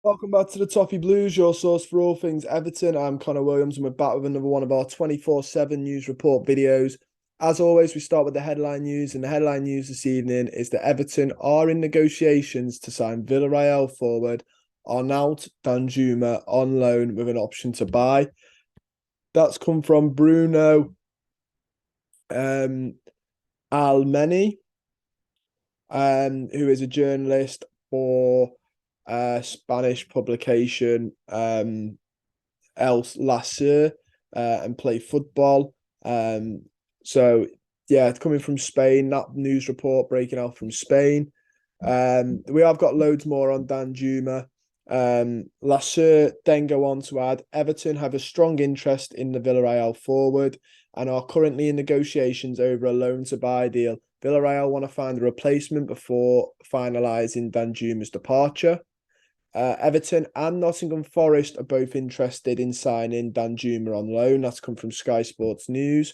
Welcome back to the Toffee Blues, your source for all things Everton. I'm Connor Williams, and we're back with another one of our 24/7 news report videos. As always, we start with the headline news, and the headline news this evening is that Everton are in negotiations to sign Villarreal forward Arnaut DANJUMA on loan with an option to buy. That's come from Bruno um, Almeni, who is a journalist for Spanish publication El Lacer and play football. So yeah, it's coming from Spain. That news report breaking out from Spain. We have got loads more on DANJUMA. Lacer then go on to add Everton have a strong interest in the Villarreal forward and are currently in negotiations over a loan to buy deal. Villarreal want to find a replacement before finalising DANJUMA's departure. Everton and Nottingham Forest are both interested in signing DANJUMA on loan. That's come from Sky Sports News.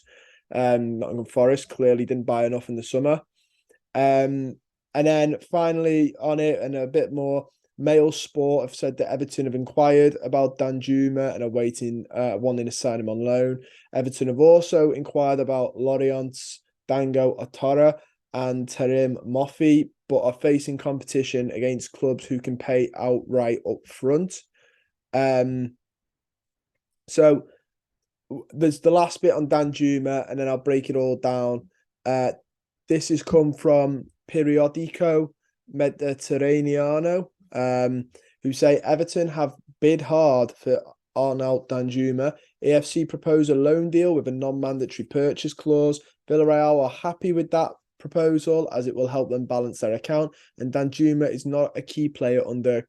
Nottingham Forest clearly didn't buy enough in the summer. And then finally on it, and a bit more, Mail Sport have said that Everton have inquired about DANJUMA and are wanting to sign him on loan. Everton have also inquired about Lorient's Dango Otara and Terim Moffi, but are facing competition against clubs who can pay outright up front. So there's the last bit on DANJUMA, and then I'll break it all down. This has come from Periodico Mediterraneano, who say Everton have bid hard for Arnaut DANJUMA. EFC propose a loan deal with a non-mandatory purchase clause. Villarreal are happy with that proposal as it will help them balance their account. And DANJUMA is not a key player under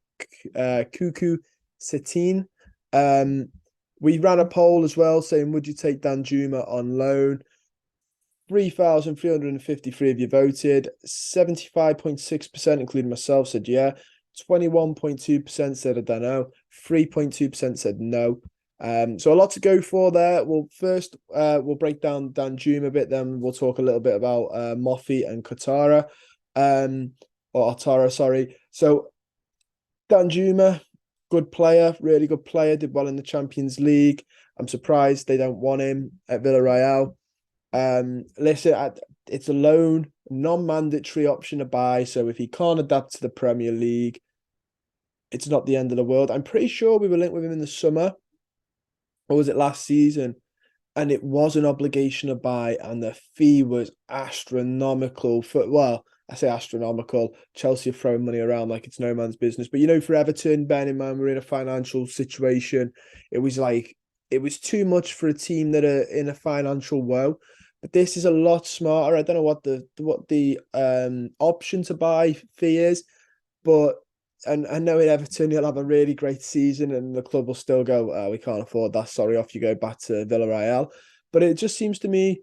Cuckoo Setine. We ran a poll as well saying, would you take DANJUMA on loan? 3,353 of you voted. 75.6%, including myself, said yeah. 21.2% said I don't know. 3.2% said no. So a lot to go for there. Well, first we'll break down DANJUMA a bit, then we'll talk a little bit about Moffi and Katara, or Otara, sorry. So DANJUMA, good player, really good player, did well in the Champions League. I'm surprised they don't want him at Villarreal. Listen, it's a loan, non-mandatory option to buy. So if he can't adapt to the Premier League, it's not the end of the world. I'm pretty sure we were linked with him in the summer, or was it last season? And it was an obligation to buy, and the fee was astronomical. Well, I say astronomical. Chelsea are throwing money around like it's no man's business. But for Everton, bearing in mind we're in a financial situation, it was too much for a team that are in a financial woe. But this is a lot smarter. I don't know what the option to buy fee is, but and I know in Everton you'll have a really great season and the club will still go, we can't afford that. Sorry, off you go back to Villarreal. But it just seems to me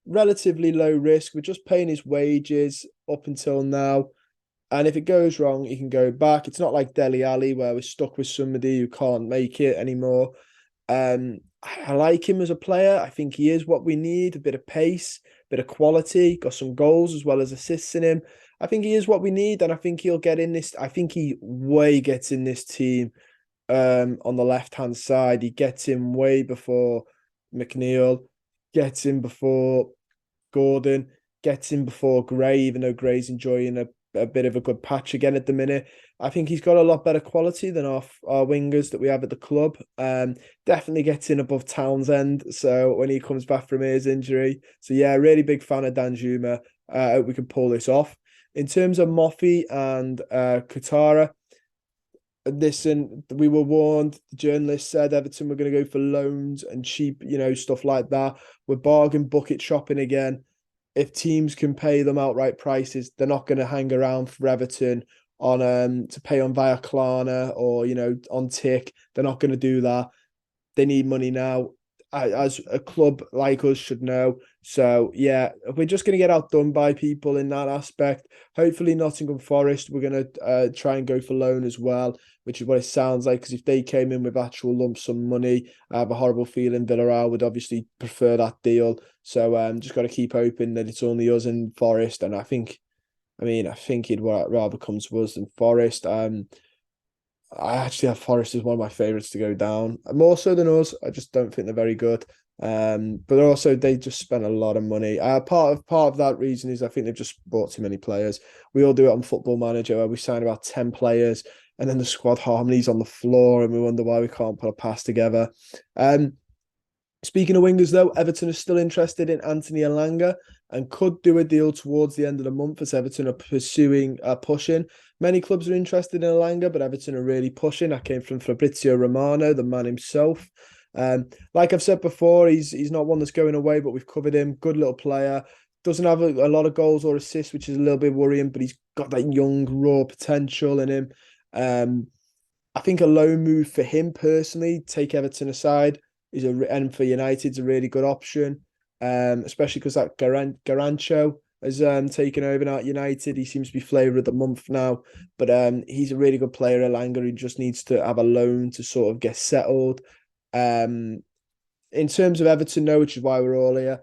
relatively low risk. We're just paying his wages up until now. And if it goes wrong, he can go back. It's not like Dele Alli where we're stuck with somebody who can't make it anymore. I like him as a player. I think he is what we need, a bit of pace, a bit of quality, got some goals as well as assists in him. I think he is what we need, and I think he'll get in this. I think he way gets in this team on the left-hand side. He gets in way before McNeil, gets in before Gordon, gets in before Gray, even though Gray's enjoying a bit of a good patch again at the minute. I think he's got a lot better quality than our wingers that we have at the club. Definitely gets in above Townsend. So when he comes back from his injury. So yeah, really big fan of DANJUMA. I hope we can pull this off. In terms of Moffi and Katara, listen, we were warned. The journalist said Everton were going to go for loans and cheap, stuff like that. We're bargain bucket shopping again. If teams can pay them outright prices, they're not going to hang around for Everton on to pay on via Klarna or on Tick. They're not going to do that. They need money now, as a club like us should know. So yeah, we're just going to get outdone by people in that aspect. Hopefully Nottingham Forest, we're going to try and go for loan as well, which is what it sounds like, because if they came in with actual lump sum money, I have a horrible feeling Villarreal would obviously prefer that deal. So just got to keep hoping that it's only us and Forest, and I think he'd rather come to us than Forest. I actually have Forest as one of my favourites to go down. More so than us. I just don't think they're very good. But also they just spend a lot of money. Part of that reason is I think they've just bought too many players. We all do it on Football Manager where we sign about 10 players and then the squad harmony's on the floor and we wonder why we can't put a pass together. Speaking of wingers, though, Everton is still interested in Anthony Elanga and could do a deal towards the end of the month as Everton are pushing. Many clubs are interested in Elanga, but Everton are really pushing. That came from Fabrizio Romano, the man himself. Like I've said before, he's not one that's going away, but we've covered him. Good little player. Doesn't have a lot of goals or assists, which is a little bit worrying, but he's got that young, raw potential in him. I think a loan move for him personally, take Everton aside, and for United's a really good option, especially because that Garancho has taken over now at United. He seems to be flavour of the month now, but he's a really good player, Elanga, who just needs to have a loan to sort of get settled. In terms of Everton, though, which is why we're all here,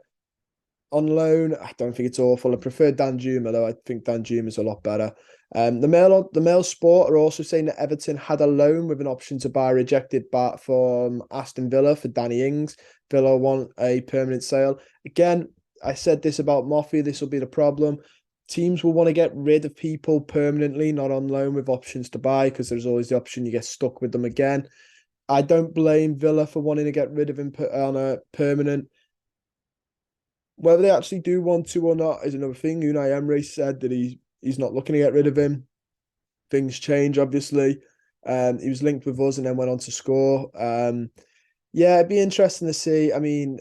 on loan, I don't think it's awful. I prefer DANJUMA, though. I think DANJUMA is a lot better. The Mail Sport are also saying that Everton had a loan with an option to buy rejected back from Aston Villa for Danny Ings. Villa want a permanent sale. Again, I said this about Moffey. This will be the problem. Teams will want to get rid of people permanently, not on loan with options to buy, because there's always the option you get stuck with them again. I don't blame Villa for wanting to get rid of him on a permanent. Whether they actually do want to or not is another thing. Unai Emery said that he's not looking to get rid of him. Things change, obviously. He was linked with us and then went on to score. Yeah, it'd be interesting to see. I mean,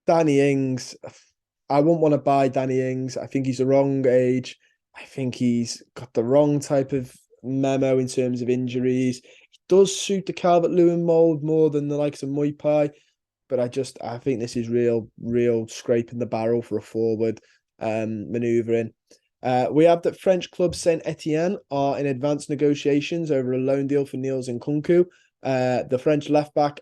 Danny Ings, I wouldn't want to buy Danny Ings. I think he's the wrong age. I think he's got the wrong type of memo in terms of injuries. He does suit the Calvert-Lewin mould more than the likes of Muipai. But I think this is real scraping the barrel for a forward manoeuvring. We have that French club Saint Etienne are in advanced negotiations over a loan deal for Niels Nkunku. The French left back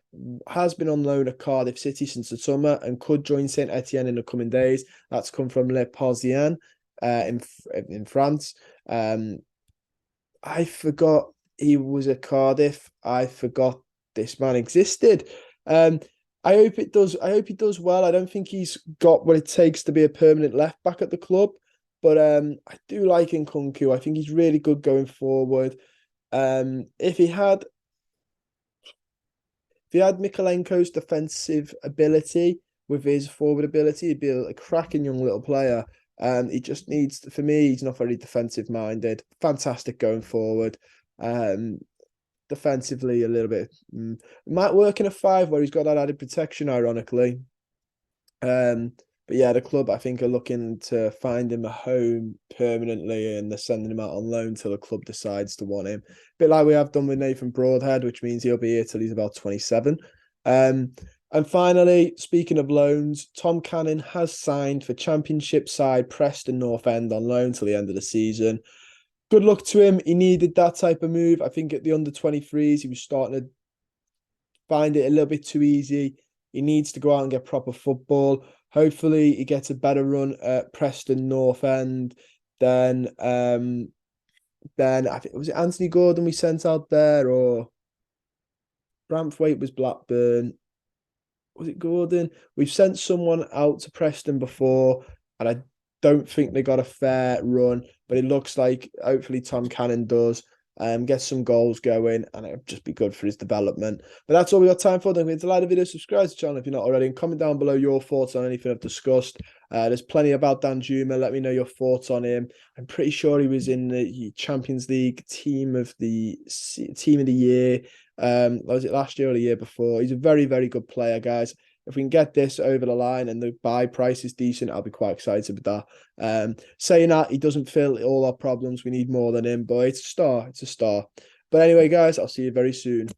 has been on loan at Cardiff City since the summer and could join Saint Etienne in the coming days. That's come from Le Parisien in France. I forgot he was at Cardiff. I forgot this man existed. I hope it does. I hope he does well. I don't think he's got what it takes to be a permanent left back at the club, but I do like Nkunku. I think he's really good going forward. If he had Mikolenko's defensive ability with his forward ability, he'd be a cracking young little player. He just needs, for me, he's not very defensive minded. Fantastic going forward. Defensively a little bit. Might work in a 5 where he's got that added protection, ironically. But yeah, the club I think are looking to find him a home permanently, and they're sending him out on loan till the club decides to want him. A bit like we have done with Nathan Broadhead, which means he'll be here till he's about 27. And finally, speaking of loans, Tom Cannon has signed for Championship side Preston North End on loan till the end of the season. Good luck to him. He needed that type of move. I think at the under-23s, he was starting to find it a little bit too easy. He needs to go out and get proper football. Hopefully, he gets a better run at Preston North End than I think, was it Anthony Gordon we sent out there, or Bramthwaite was Blackburn? Was it Gordon? We've sent someone out to Preston before, and I don't think they got a fair run, but it looks like hopefully Tom Cannon does get some goals going, and it'll just be good for his development. But that's all we got time for. Don't forget to like the video, subscribe to the channel if you're not already, and comment down below your thoughts on anything I've discussed. There's plenty about DANJUMA. Let me know your thoughts on him. I'm pretty sure he was in the Champions League team of the year. Was it last year or the year before? He's a very, very good player, guys. If we can get this over the line and the buy price is decent, I'll be quite excited with that. Saying that, he doesn't fill all our problems. We need more than him, but it's a star. It's a star. But anyway, guys, I'll see you very soon.